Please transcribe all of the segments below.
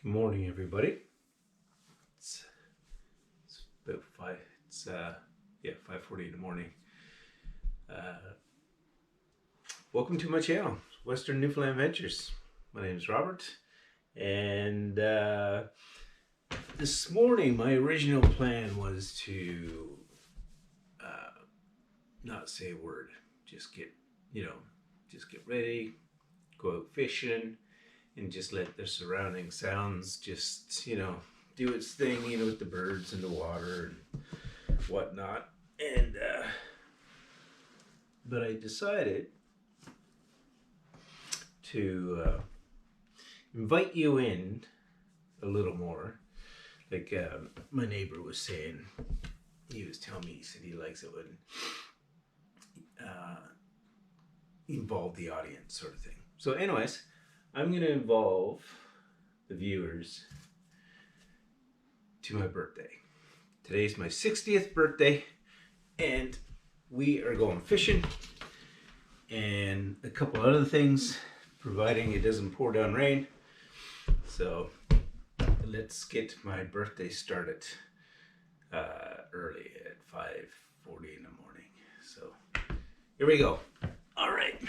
Good morning, everybody. It's about 5. It's 5:40 in the morning. Welcome to my channel, Western Newfoundland Adventures. My name is Robert, and this morning my original plan was to not say a word, just get ready, go out fishing, and just let the surrounding sounds just, do its thing, with the birds and the water and whatnot. And, but I decided to invite you in a little more. Like my neighbor was saying, he was telling me, he said he likes it when involve the audience sort of thing. So anyways, I'm going to involve the viewers to my birthday. Today's my 60th birthday, and we are going fishing and a couple other things, providing it doesn't pour down rain. So let's get my birthday started early at 5:40 in the morning. So here we go. All right.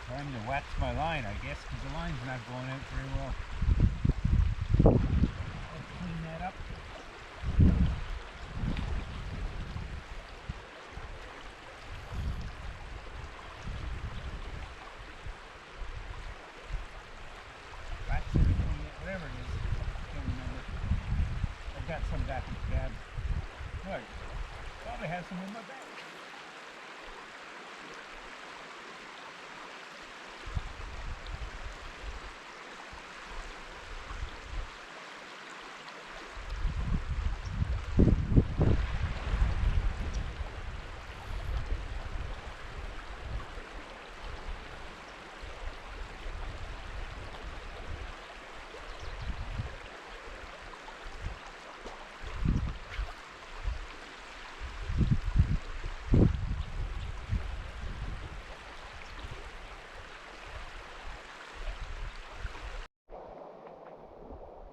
Time to wax my line, I guess, because the line's not going out very well. that up. Whatever it is, I can't remember. I've got some back in the cab. Look, probably have some in my bag.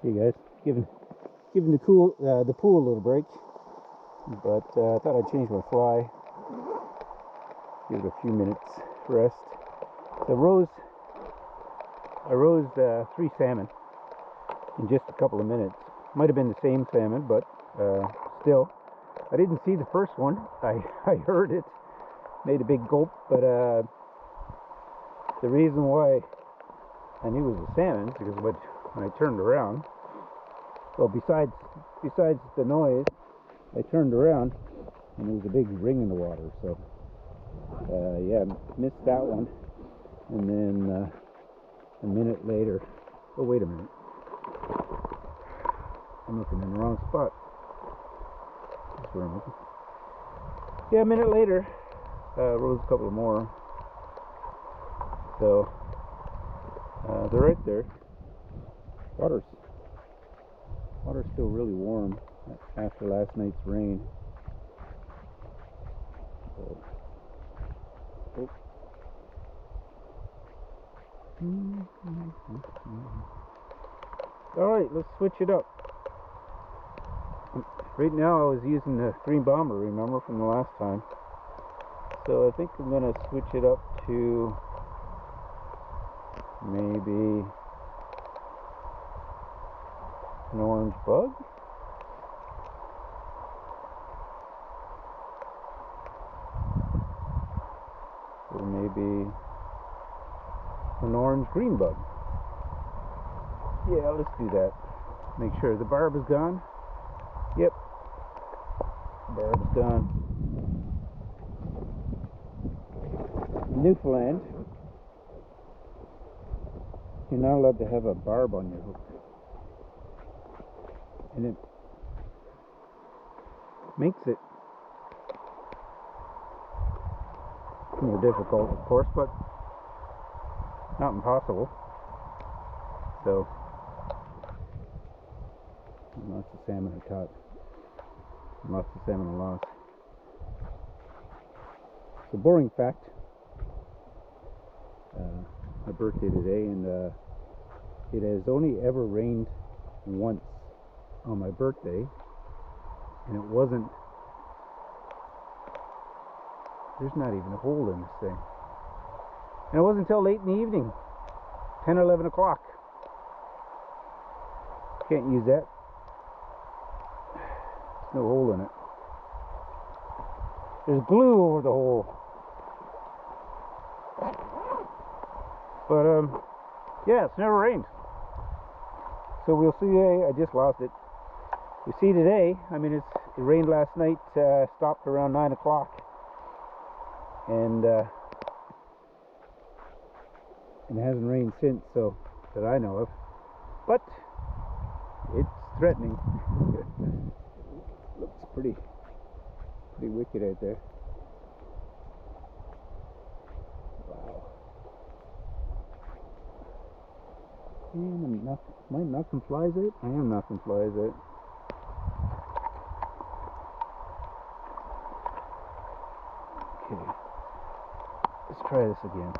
Hey guys, giving the pool a little break, but I thought I'd change my fly, give it a few minutes rest. So I rose 3 salmon in just a couple of minutes. Might have been the same salmon, but still, I didn't see the first one. I heard it, made a big gulp, but the reason why I knew it was a salmon is because when I turned around. Well, besides the noise, I turned around and there was a big ring in the water. So, yeah, missed that one. And then a minute later, oh wait a minute, I'm looking in the wrong spot. That's where I'm looking. Yeah, a minute later, rose a couple more. So they're right there. Water's still really warm after last night's rain. So, oh. Alright, let's switch it up. Right now I was using the green bomber, remember, from the last time. So I think I'm going to switch it up to maybe an orange bug? Or maybe an orange green bug. Yeah, let's do that. Make sure the barb is gone. Yep, barb is gone. Newfoundland, you're not allowed to have a barb on your hook. And it makes it more difficult, of course, but not impossible. So, lots of salmon I caught, and lots of salmon I lost. So, boring fact, my birthday today, and it has only ever rained once on my birthday, and it wasn't, there's not even a hole in this thing, and it wasn't until late in the evening, 10 or 11 o'clock. Can't use that, there's no hole in it. There's glue over the hole, but yeah, it's never rained, so we'll see. I just lost it. We see today, I mean, it rained last night, stopped around 9 o'clock, and it hasn't rained since, so that I know of, but it's threatening. Looks pretty wicked out there. Wow. And am I knocking flies out? I am knocking flies out. Okay, let's try this again.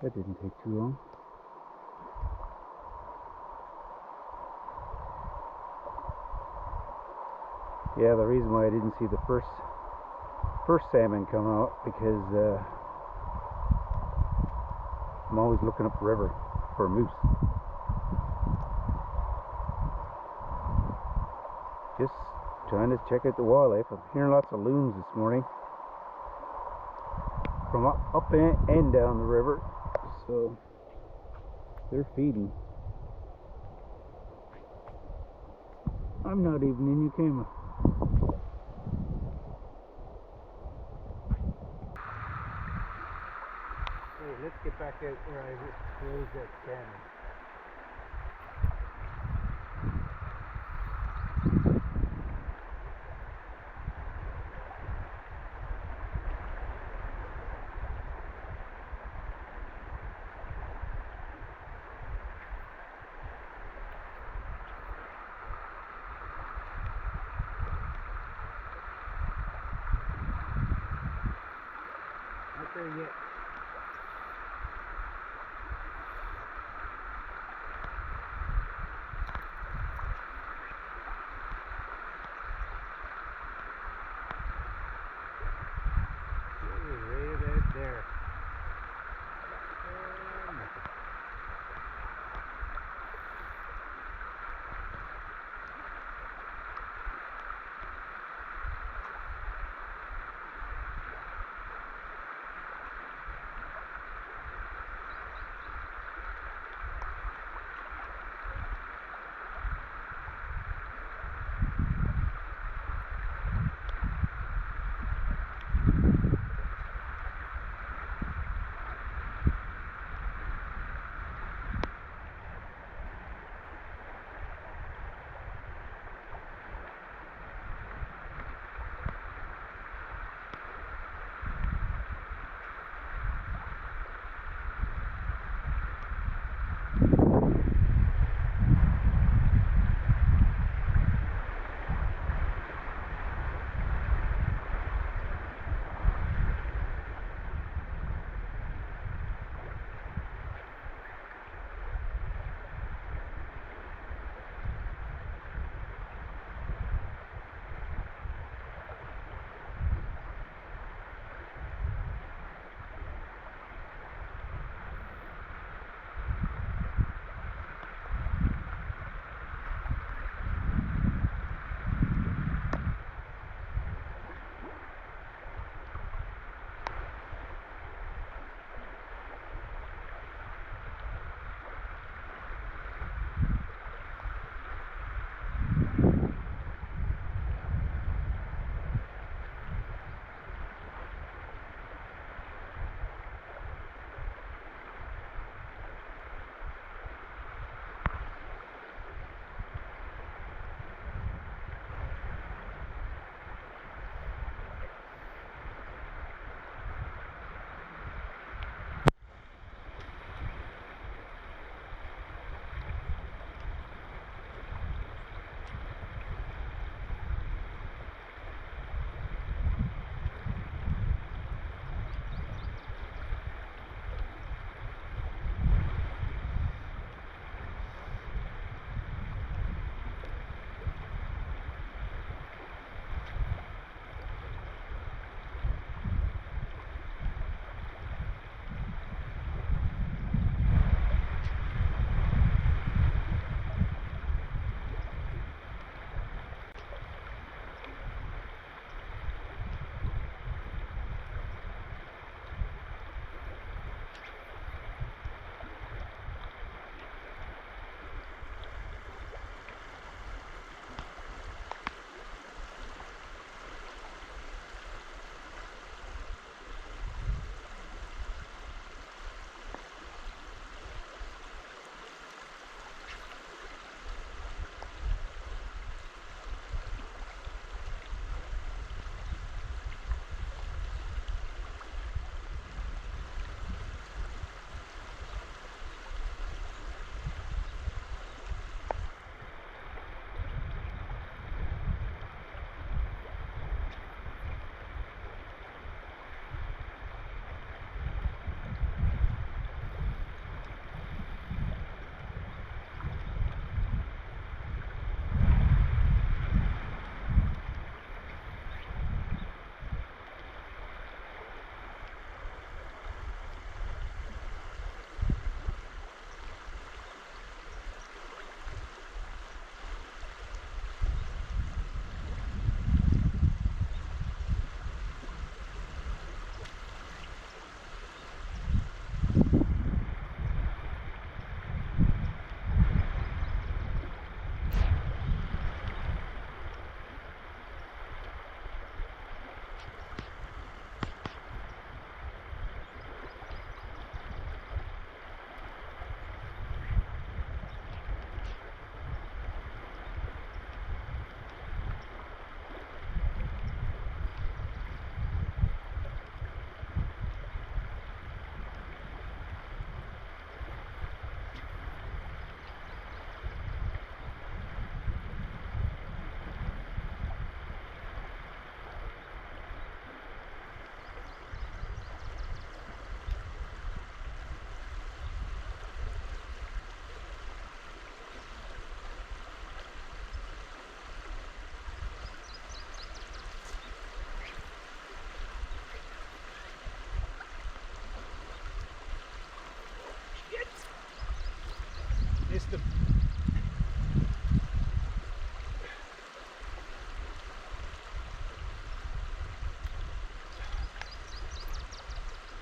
That didn't take too long. Yeah, the reason why I didn't see the first salmon come out because I'm always looking up the river for moose. Just trying to check out the wildlife. I'm hearing lots of loons this morning from up and down the river, so they're feeding. I'm not even in your camera. Hey, let's get back out where I raised that salmon. Not there yet. Right about there.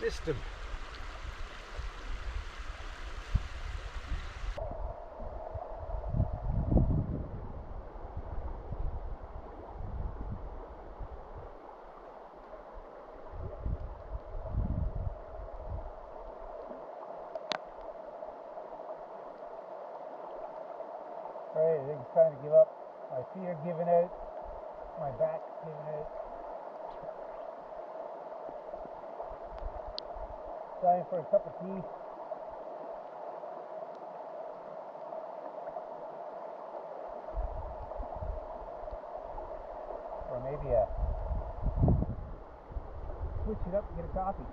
system. Alright, I think it's time to give up. My feet are giving out. My back's giving out. Time for a cup of tea. Or maybe switch it up and get a coffee.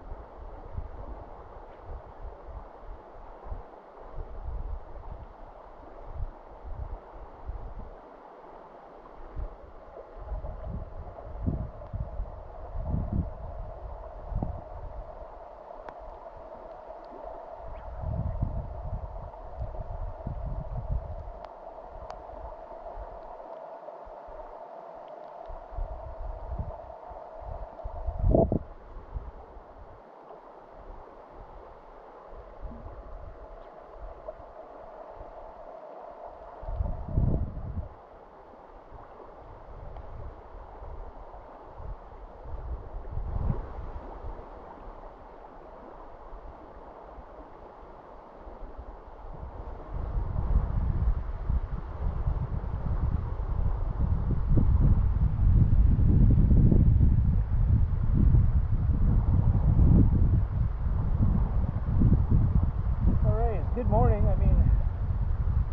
Good morning. I mean,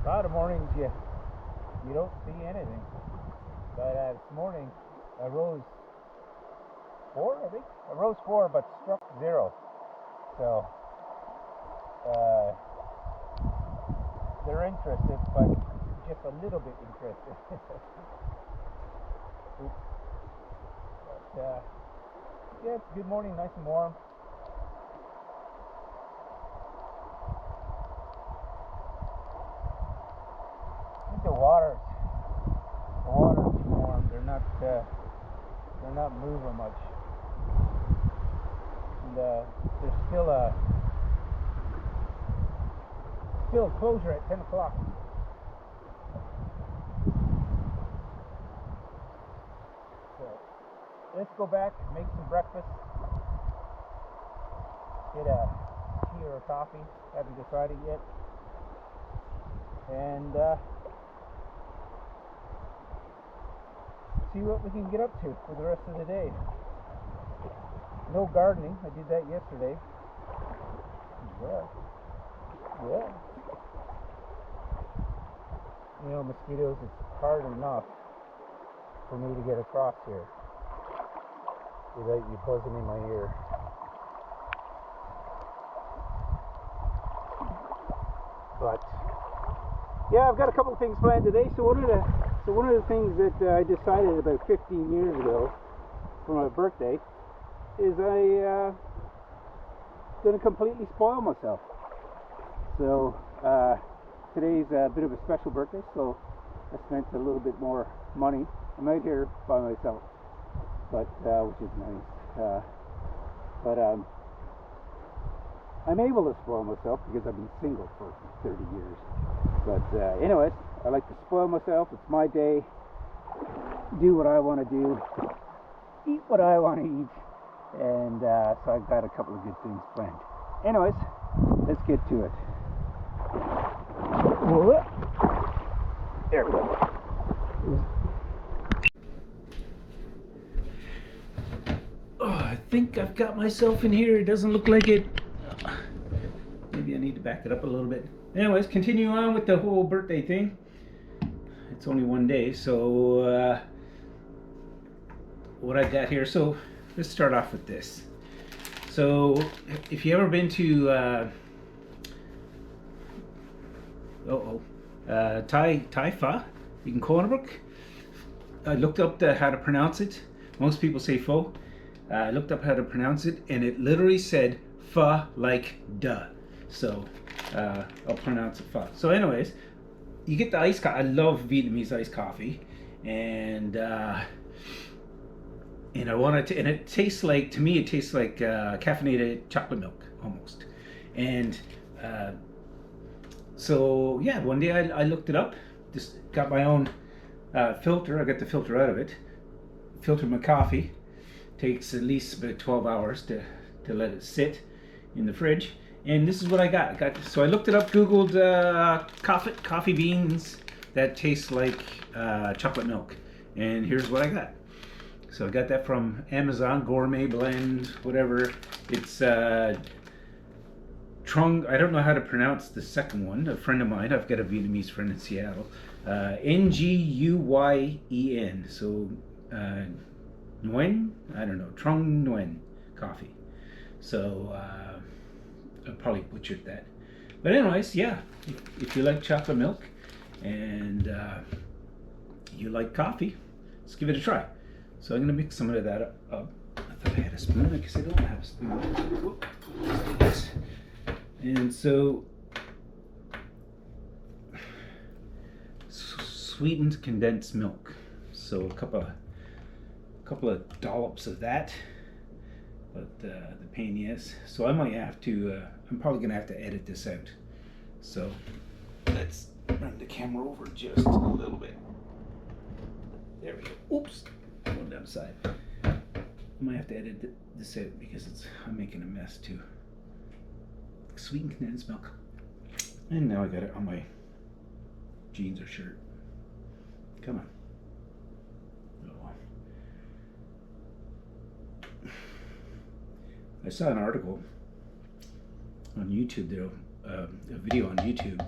a lot of mornings you don't see anything, but this morning I rose 4, I think. I rose 4, but struck 0. So they're interested, but just a little bit interested. But yeah, it's a good morning, nice and warm. The water's too warm. They're not moving much, and there's still a closure at 10 o'clock. So let's go back, make some breakfast, get a tea or a coffee. Haven't decided yet, and see what we can get up to for the rest of the day. No gardening. I did that yesterday. Yeah. You know, mosquitoes, it's hard enough for me to get across here without you buzzing in my ear. But yeah, I've got a couple of things planned today. So one of the things that I decided about 15 years ago for my birthday is I going to completely spoil myself. So today's a bit of a special birthday, so I spent a little bit more money. I'm out here by myself, but which is nice. But I'm able to spoil myself because I've been single for 30 years. But anyways, I like to spoil myself. It's my day. Do what I want to do. Eat what I want to eat. And so I've got a couple of good things planned. Anyways, let's get to it. There we go. Oh, I think I've got myself in here. It doesn't look like it. Maybe I need to back it up a little bit. Anyways, continue on with the whole birthday thing. It's only one day, so what I got here. So let's start off with this. So if you ever been to Thai pho, you can call it. I looked up how to pronounce it. Most people say pho. I looked up how to pronounce it, and it literally said pho like duh. So I'll pronounce it pho. So anyways, you get the iced coffee. I love Vietnamese iced coffee, and and I wanted to, and it tastes like, to me, it tastes like caffeinated chocolate milk almost. And so yeah, one day I looked it up, just got my own filter. I got the filter out of it, filtered my coffee. Takes at least about 12 hours to let it sit in the fridge. And this is what I got. So I looked it up, Googled coffee beans that taste like chocolate milk. And here's what I got. So I got that from Amazon, gourmet blend, whatever. It's Trung, I don't know how to pronounce the second one. A friend of mine, I've got a Vietnamese friend in Seattle. Nguyen. So Nguyen? I don't know. Trung Nguyen coffee. So I probably butchered that. But anyways, yeah. If you like chocolate milk and you like coffee, let's give it a try. So I'm going to mix some of that up. I thought I had a spoon. I guess I don't have a spoon. Whoop. Let's do this. And so sweetened condensed milk. So a couple of dollops of that. But the pain is. So I might have to, I'm probably going to have to edit this out. So let's bring the camera over just a little bit. There we go. Oops. Going down the side. I might have to edit this out because I'm making a mess too. Sweetened condensed milk. And now I got it on my jeans or shirt. Come on. Oh. I saw an article on YouTube there, a video on YouTube,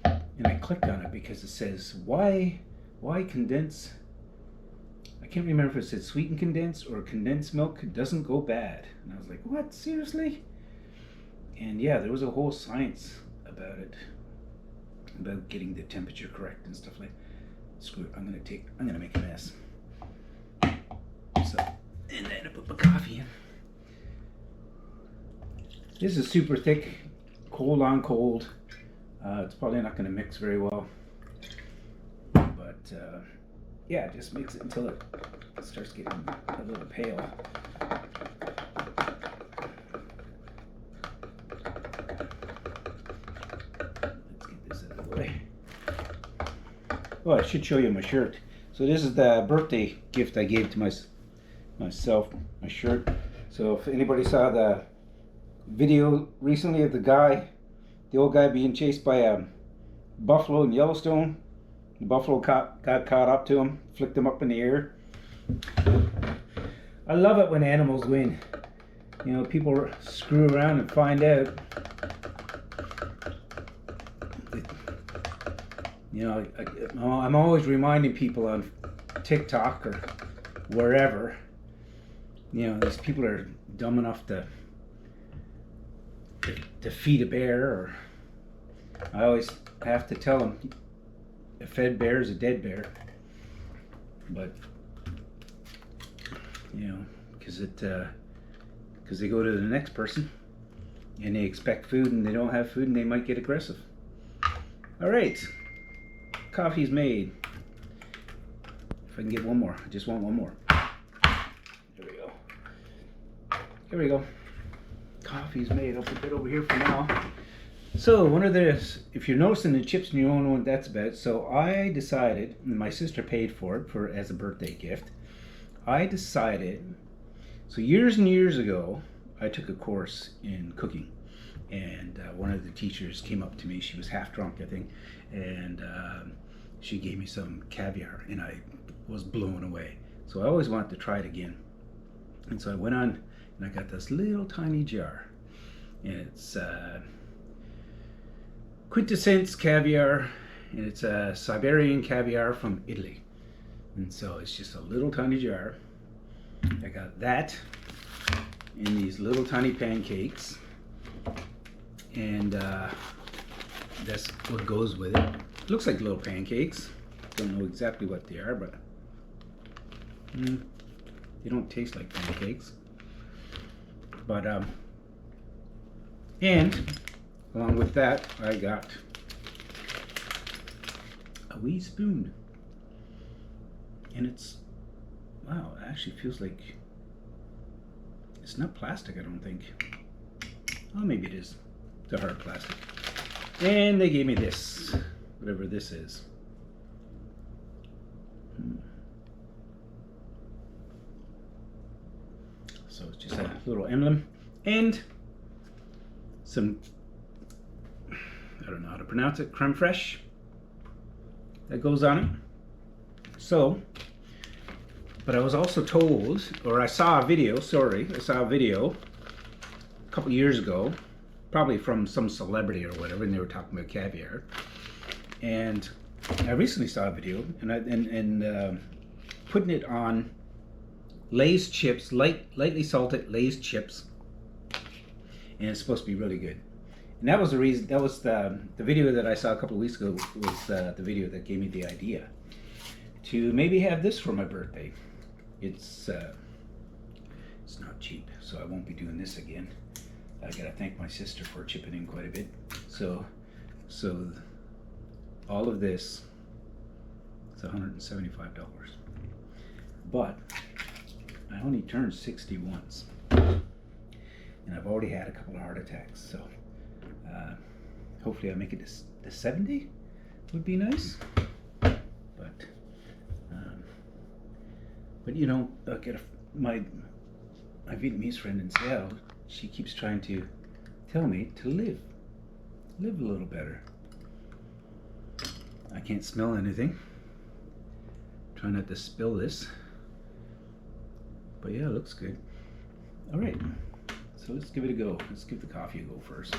and I clicked on it because it says why condense. I can't remember if it said sweetened condensed or condensed milk doesn't go bad, and I was like, what, seriously? And yeah, there was a whole science about it, about getting the temperature correct and stuff like that. Screw it, I'm gonna make a mess. So, and then I put my coffee in. This is super thick, cold on cold. It's probably not gonna mix very well. But yeah, just mix it until it starts getting a little pale. Oh, I should show you my shirt. So this is the birthday gift I gave to myself, my shirt. So if anybody saw the video recently of the old guy being chased by a buffalo in Yellowstone, the buffalo got caught up to him, flicked him up in the air. I love it when animals win. You know, people screw around and find out. You know, I'm always reminding people on TikTok or wherever, you know, these people are dumb enough to feed a bear, or I always have to tell them a fed bear is a dead bear. But, you know, because they go to the next person and they expect food and they don't have food and they might get aggressive. All right. Coffee's made. If I can get one more, I just want one more. There we go. Here we go. Coffee's made. I'll put that over here for now. So one of the, if you're noticing the chips and you don't know what that's about, so I decided, and my sister paid for it as a birthday gift. I decided, so years and years ago, I took a course in cooking. And one of the teachers came up to me. She was half drunk, I think, and she gave me some caviar, and I was blown away. So I always wanted to try it again. And so I went on, and I got this little tiny jar, and it's quintessence caviar, and it's a Siberian caviar from Italy. And so it's just a little tiny jar. I got that in these little tiny pancakes. And that's what goes with it. Looks like little pancakes. Don't know exactly what they are, but they don't taste like pancakes. But and along with that, I got a wee spoon, and it's Wow, it actually feels like it's not plastic, I don't think. Oh, maybe it is. It's a hard plastic. And they gave me this, whatever this is. So it's just a little emblem and some, I don't know how to pronounce it, creme fraiche that goes on it. So, but I was also told, or I saw a video a couple years ago, probably from some celebrity or whatever, and they were talking about caviar. And I recently saw a video, and putting it on Lay's chips, lightly salted Lay's chips, and it's supposed to be really good. And that was the reason. That was the video that I saw a couple of weeks ago. Was the video that gave me the idea to maybe have this for my birthday. It's not cheap, so I won't be doing this again. I gotta thank my sister for chipping in quite a bit. So all of this is $175, but I only turned 60 once, and I've already had a couple of heart attacks. So hopefully I make it to 70 would be nice. But you know, my Vietnamese friend in Seattle, she keeps trying to tell me to live a little better. I can't smell anything. Try not to spill this. But yeah, it looks good. All right, so let's give it a go. Let's give the coffee a go first.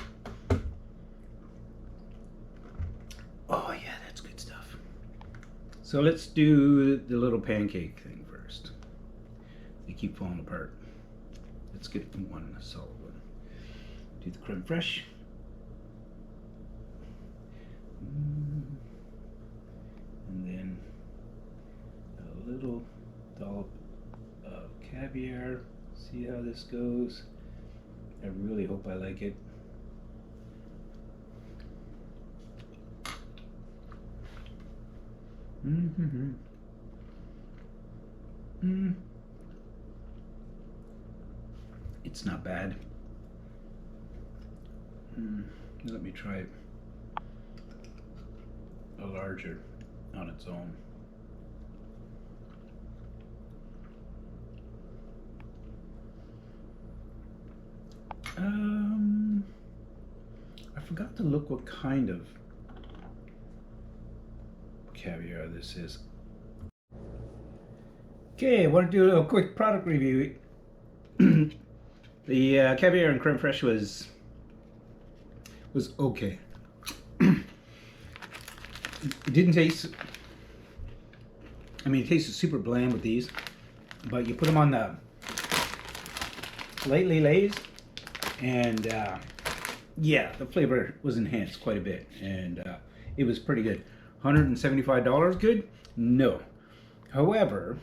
Oh yeah, that's good stuff. So let's do the little pancake thing first. They keep falling apart. Let's get one solid one. Do the creme fraiche. And then a little dollop of caviar. See how this goes. I really hope I like it. It's not bad. Let me try a larger on its own. I forgot to look what kind of caviar this is. Okay, I want to do a little quick product review. The caviar and creme fraiche was okay. It didn't taste. I mean, it tasted super bland with these, but you put them on the lightly Lay's, and yeah, the flavor was enhanced quite a bit, and it was pretty good. $175 good? No. However,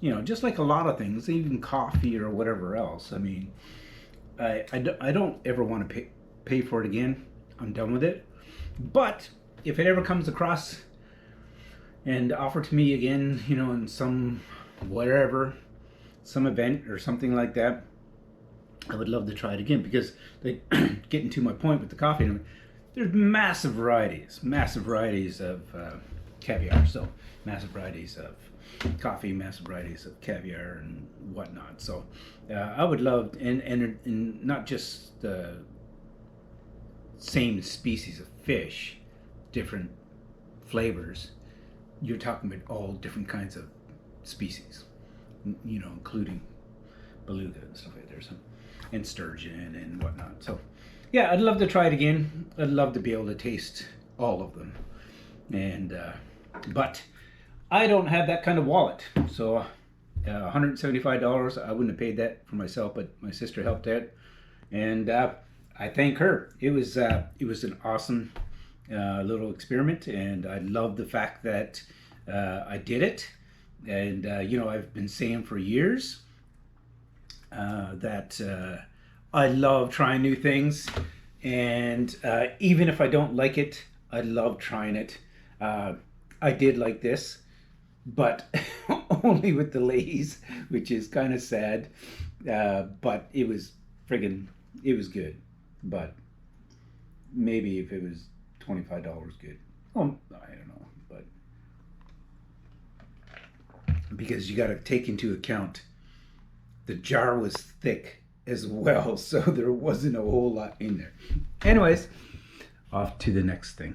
you know, just like a lot of things, even coffee or whatever else, I mean, I don't ever want to pay for it again. I'm done with it. But if it ever comes across and offered to me again, you know, in some whatever, some event or something like that, I would love to try it again, because they getting to my point with the coffee, there's massive varieties of caviar. So massive varieties of coffee, massive varieties of caviar and whatnot. So I would love, and not just the same species of fish, different flavors. You're talking about all different kinds of species, you know, including beluga and stuff like that, and sturgeon and whatnot. So yeah, I'd love to try it again. I'd love to be able to taste all of them, and but I don't have that kind of wallet. So $175, I wouldn't have paid that for myself, but my sister helped out, and I thank her. It was an awesome little experiment, and I love the fact that I did it. And you know, I've been saying for years that I love trying new things, and even if I don't like it, I love trying it. I did like this, but only with the Lay's, which is kind of sad. But it was it was good. But maybe if it was $25 good. Oh, I don't know, but because you got to take into account the jar was thick as well, so there wasn't a whole lot in there. Anyways, off to the next thing.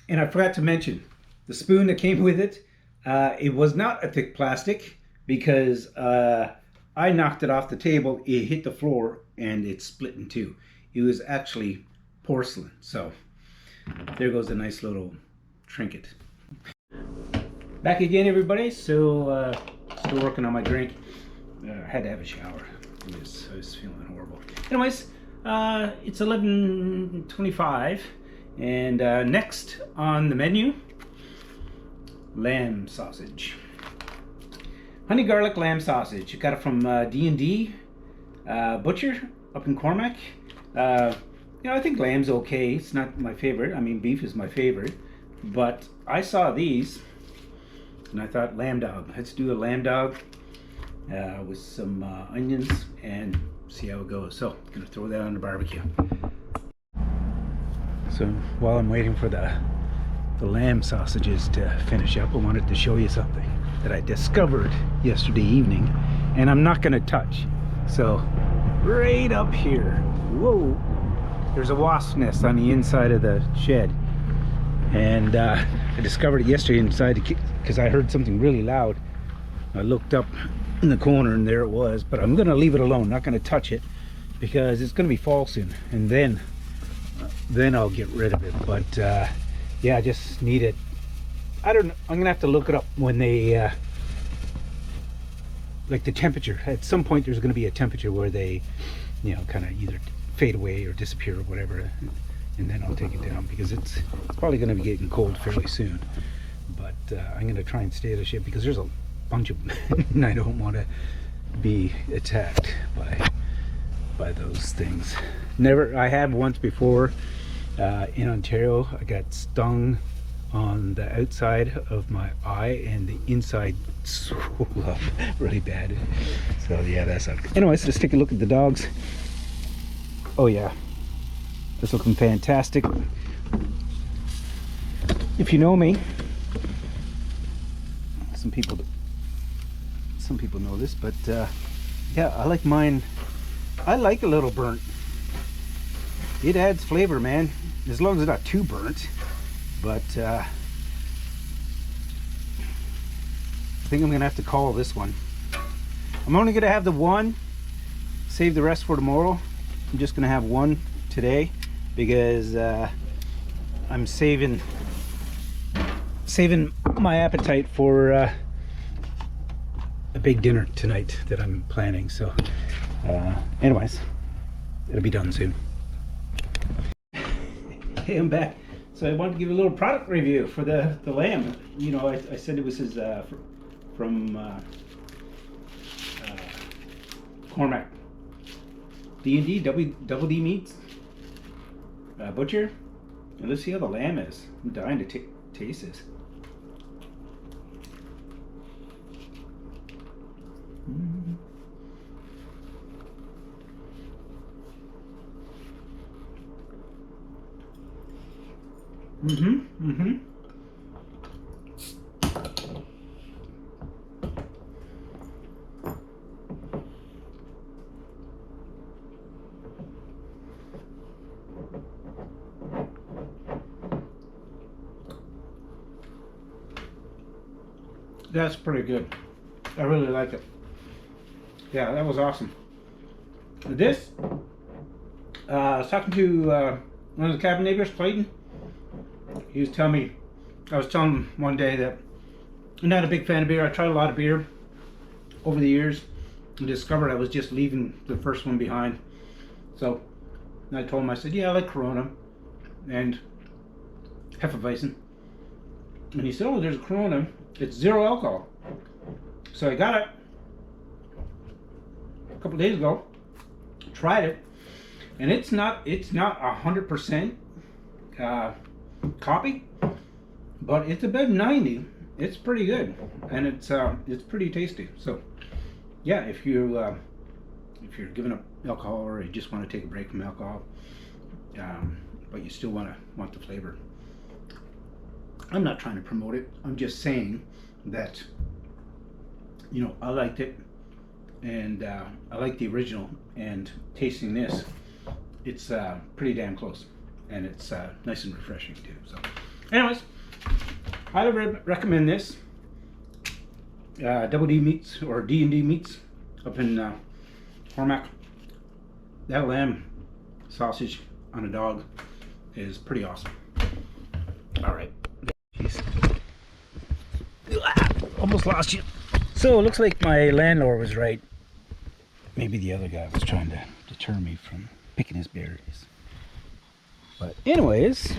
And I forgot to mention the spoon that came with it. It was not a thick plastic because I knocked it off the table. It hit the floor and it split in two. It was actually porcelain. So there goes a nice little trinket. Back again, everybody. So still working on my drink. I had to have a shower. I was feeling horrible. Anyways, it's 11:25, and next on the menu, lamb sausage. Honey garlic lamb sausage. Got it from D&D Butcher up in Cormac. I think lamb's okay. It's not my favorite. I mean, beef is my favorite. But I saw these, and I thought lamb dog. Let's do a lamb dog with some onions and see how it goes. So, I'm gonna throw that on the barbecue. So while I'm waiting for the lamb sausages to finish up, I wanted to show you something that I discovered yesterday evening, and I'm not gonna touch. So right up here, whoa, there's a wasp nest on the inside of the shed, and I discovered it yesterday inside because I heard something really loud. I looked up in the corner and there it was, but I'm gonna leave it alone, not gonna touch it because it's gonna be fall soon, and then I'll get rid of it. But yeah, I just need it. I don't know, I'm gonna have to look it up when they like the temperature. At some point there's gonna be a temperature where they, kind of either fade away or disappear or whatever, and then I'll take it down because it's probably gonna be getting cold fairly soon. But I'm gonna try and stay out of shit because there's a bunch of them and I don't want to be attacked by those things. I have once before in Ontario. I got stung on the outside of my eye and the inside swelled up really bad. So yeah, that's not good. Anyways, let's take a look at the dogs. Oh yeah, that's looking fantastic. If you know me, some people know this, but yeah, I like mine. I like a little burnt. It adds flavor, man, as long as it's not too burnt. But I think I'm gonna have to call this one. I'm only gonna have the one, save the rest for tomorrow. I'm just gonna have one today because I'm saving my appetite for a big dinner tonight that I'm planning. So anyways, it'll be done soon. Hey, I'm back. So I wanted to give a little product review for the lamb. I said it was from Cormac. D&D, Double D Meats, Butcher. And let's see how the lamb is. I'm dying to taste this. That's pretty good. I really like it. Yeah, that was awesome. This, I was talking to one of the cabin neighbors, Clayton. He was telling me, I was telling him one day that I'm not a big fan of beer. I tried a lot of beer over the years and discovered I was just leaving the first one behind. So I told him, I said, yeah, I like Corona and Hefeweizen. And he said, oh, there's a Corona. It's 0 alcohol. So I got it a couple days ago, tried it, and it's not 100% copy, but it's about 90, it's pretty good, and it's pretty tasty. So yeah, if you're giving up alcohol, or you just want to take a break from alcohol, but you still want the flavor, I'm not trying to promote it. I'm just saying that, you know, I liked it, and I like the original, and tasting this, it's pretty damn close, and it's nice and refreshing too. So anyways, highly recommend this. Double D Meats, or D&D Meats, up in Hormack. That lamb sausage on a dog is pretty awesome. All right. Jeez. Almost lost you. So it looks like my landlord was right. Maybe the other guy was trying to deter me from picking his berries. But anyways,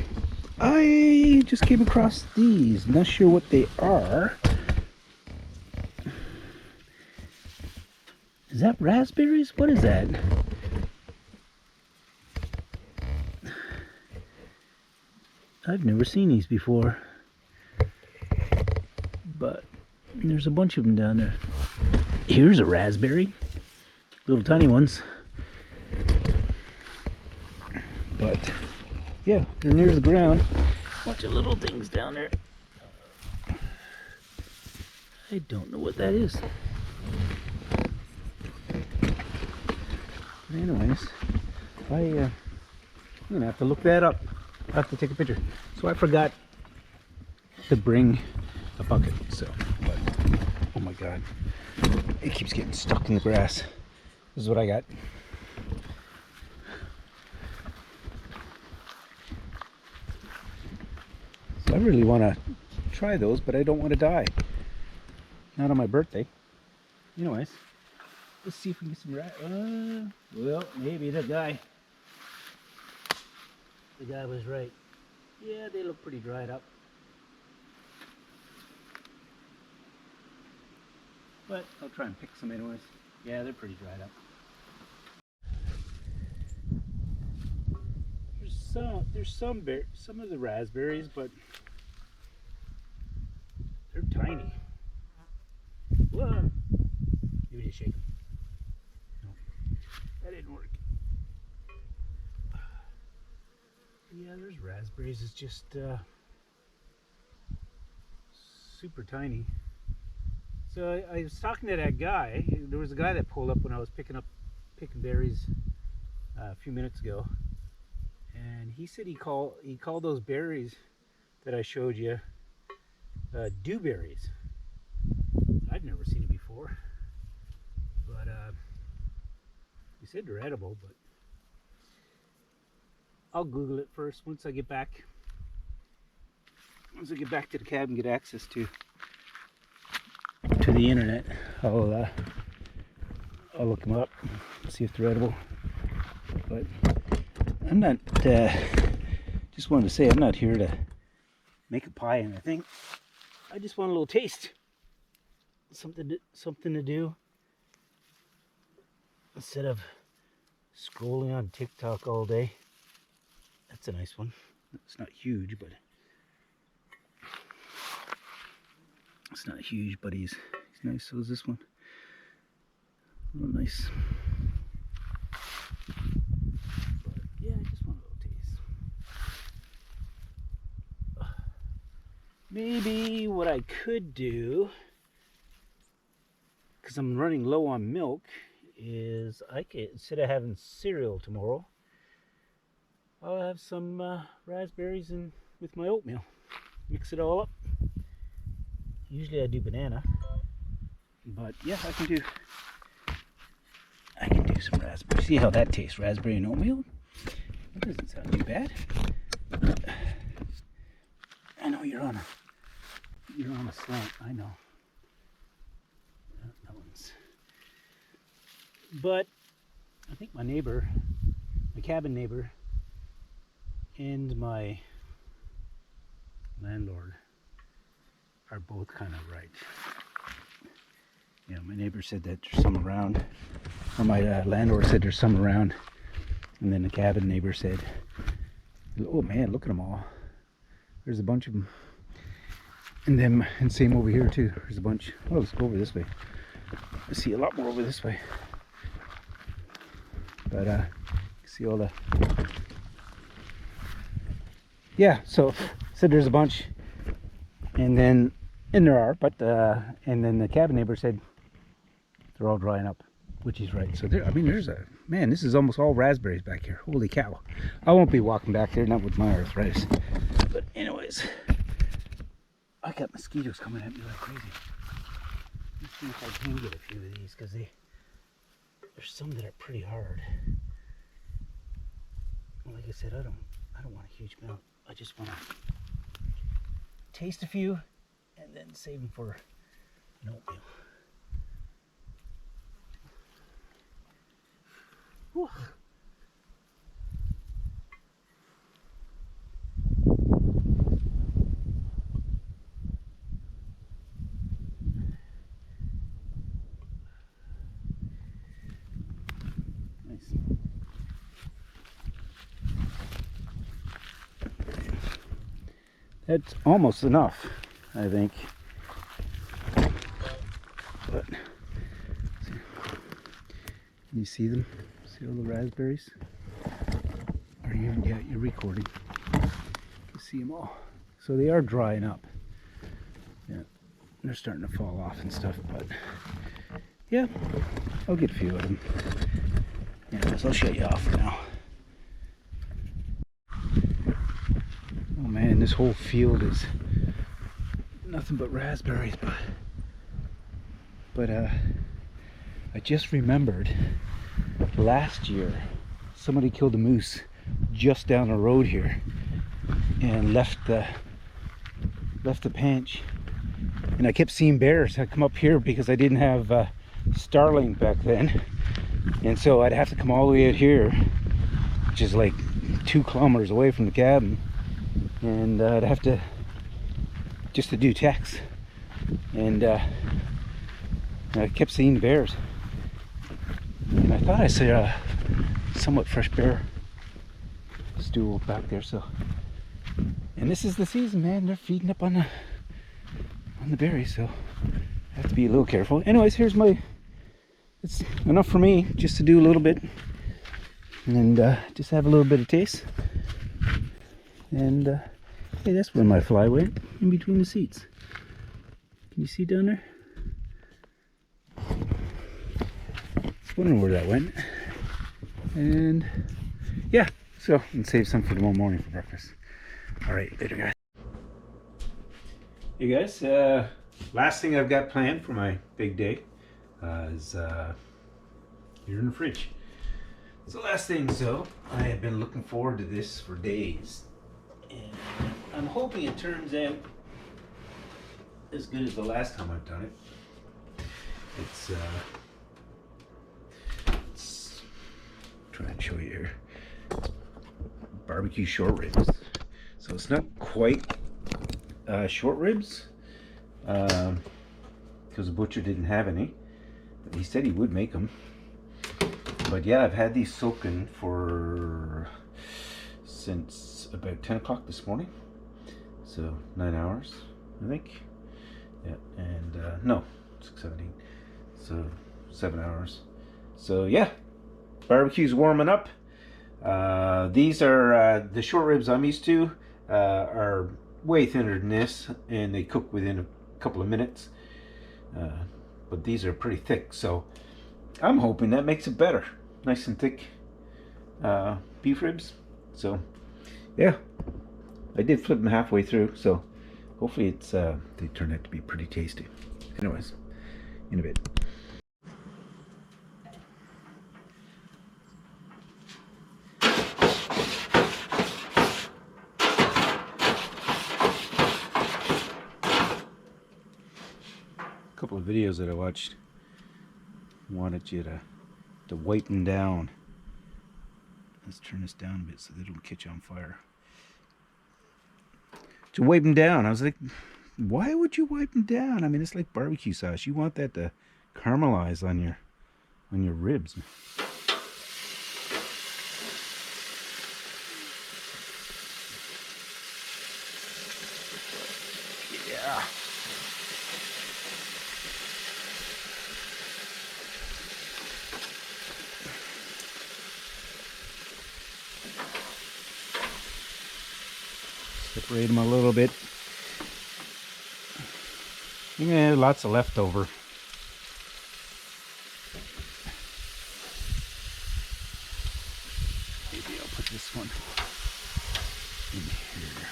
I just came across these. Not sure what they are. Is that raspberries? What is that? I've never seen these before. But there's a bunch of them down there. Here's a raspberry. Little tiny ones. But yeah, and there's the ground. Bunch of little things down there. I don't know what that is. But anyways, I'm gonna have to look that up. I have to take a picture. So I forgot to bring a bucket. So, but oh my god, it keeps getting stuck in the grass. This is what I got. So I really want to try those, but I don't want to die. Not on my birthday. Anyways, let's see if we can get some rat. Well, maybe the guy was right. Yeah, they look pretty dried up. But I'll try and pick some anyways. Yeah, they're pretty dried up. There's some of the raspberries, but they're tiny. Whoa! You just shake them. No, that didn't work. Yeah, there's raspberries. It's just super tiny. So I was talking to that guy. There was a guy that pulled up when I was picking berries a few minutes ago, and he said he called those berries that I showed you dewberries. I'd never seen it before, but he said they're edible. But I'll Google it first once I get back. Once I get back to the cab and get access to the internet, I'll look them up, see if they're edible. But I'm not. Just wanted to say I'm not here to make a pie or anything. I just want a little taste, something to do instead of scrolling on TikTok all day. That's a nice one. It's not huge, but he's nice. So is this one. A little nice. But yeah, I just want a little taste. Maybe what I could do, because I'm running low on milk, is I could, instead of having cereal tomorrow, I'll have some raspberries with my oatmeal. Mix it all up. Usually I do banana, but yeah, I can do some raspberry. See how that tastes, raspberry and oatmeal. That doesn't sound too bad. I know you're on a slant. I know. That one's. But I think my neighbor, my cabin neighbor, and my landlord are both kind of right. Yeah, my neighbor said that there's some around, or my landlord said there's some around, and then the cabin neighbor said, "Oh man, look at them all. There's a bunch of them." And same over here too. There's a bunch. Oh, let's go over this way. I see a lot more over this way. But you see all the, yeah, so said there's a bunch, and there are, but and then the cabin neighbor said they're all drying up, which he's right. So there, I mean, there's a, man, this is almost all raspberries back here. Holy cow. I won't be walking back there, not with my arthritis. But anyways, I got mosquitoes coming at me like crazy. Let's see if I can get a few of these, because there's some that are pretty hard. Well, like I said, I don't want a huge amount. I just want to taste a few and then save them for an oatmeal. Whew. Nice. That's almost enough, I think. But you see them? See all the raspberries? Are you? Yeah, you're recording. You can see them all. So they are drying up. Yeah, they're starting to fall off and stuff. But yeah, I'll get a few of them. Anyways, I'll shut you off for now. Oh man, this whole field is nothing but raspberries. But I just remembered last year somebody killed a moose just down the road here and left the panch, and I kept seeing bears. I come up here because I didn't have Starlink back then, and so I'd have to come all the way out here, which is like 2 kilometers away from the cabin, and I'd have to just to do text, and I kept seeing bears, and I thought I saw a somewhat fresh bear stool back there. So, and this is the season, man. They're feeding up on the berries, so I have to be a little careful. Anyways, here's it's enough for me just to do a little bit and just have a little bit of taste. And hey, that's where my fly went, in between the seats. Can you see down there? Wondering where that went. And yeah, so and save some for tomorrow morning for breakfast. All right, later, guys. Hey guys, last thing I've got planned for my big day is here in the fridge. So last thing, so I have been looking forward to this for days, and I'm hoping it turns out as good as the last time I've done it. It's try and show you here. Barbecue short ribs. So it's not quite short ribs because the butcher didn't have any. But he said he would make them. But yeah, I've had these soaking since about 10 o'clock this morning. So 9 hours, I think. Yeah, and no, 6:17. So 7 hours. So yeah, barbecue's warming up. These are the short ribs I'm used to are way thinner than this, and they cook within a couple of minutes. But these are pretty thick, so I'm hoping that makes it better. Nice and thick beef ribs. So yeah, I did flip them halfway through, so hopefully it's they turn out to be pretty tasty. Anyways, in a bit. Couple of videos that I watched wanted you to wipe them down. Let's turn this down a bit so they don't catch on fire. To wipe them down, I was like, why would you wipe them down? I mean, it's like barbecue sauce. You want that to caramelize on your ribs. Yeah. Separate them a little bit. Yeah, lots of leftover. Maybe I'll put this one in here.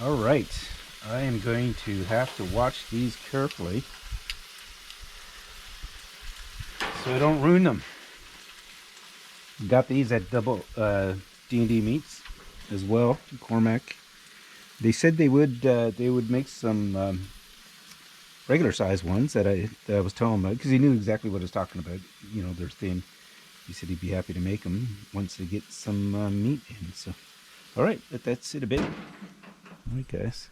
All right, I am going to have to watch these carefully so I don't ruin them. Got these at double D&D Meats as well, Cormac. They said they would make some regular size ones that I was telling him about, because he knew exactly what I was talking about. You know, they're thin. He said he'd be happy to make them once they get some meat in. So, all right, that's it a bit. All right, guys,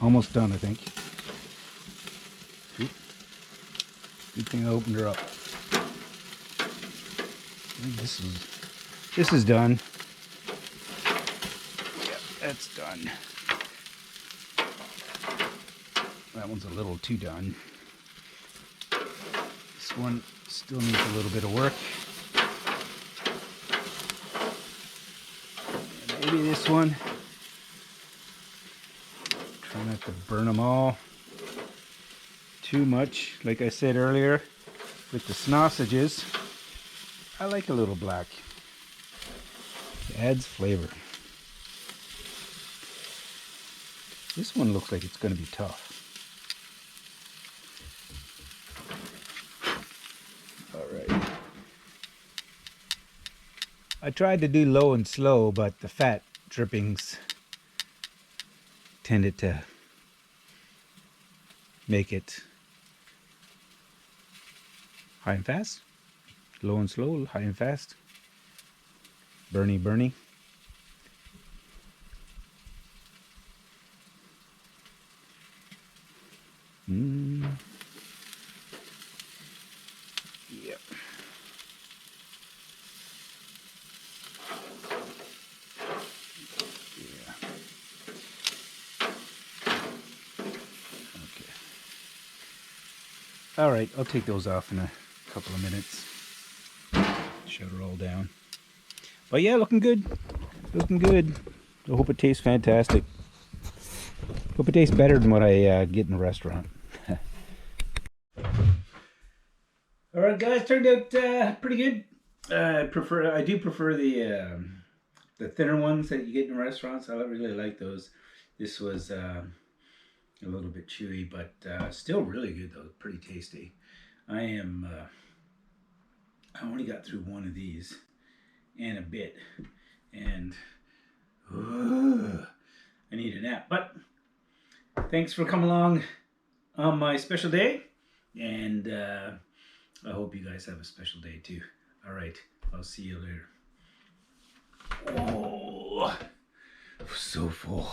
almost done, I think. Oop. Good thing I opened her up. This is done. Yeah, that's done. That one's a little too done. This one still needs a little bit of work. And maybe this one. Try not to burn them all too much. Like I said earlier, with the sausages, I like a little black. It adds flavor. This one looks like it's going to be tough. Alright. I tried to do low and slow, but the fat drippings tended to make it high and fast. Low and slow, high and fast. Burny, burny. Yep. Yeah. Okay. All right, I'll take those off in a couple of minutes. Shut her all down. But yeah, looking good. Looking good. I hope it tastes fantastic. Hope it tastes better than what I get in the restaurant. All right, guys, turned out pretty good. I do prefer the thinner ones that you get in restaurants. I really like those. This was a little bit chewy, but still really good though. Pretty tasty. I only got through one of these and a bit, and I need a nap. But thanks for coming along on my special day, and I hope you guys have a special day too. All right, I'll see you later. Oh, so full.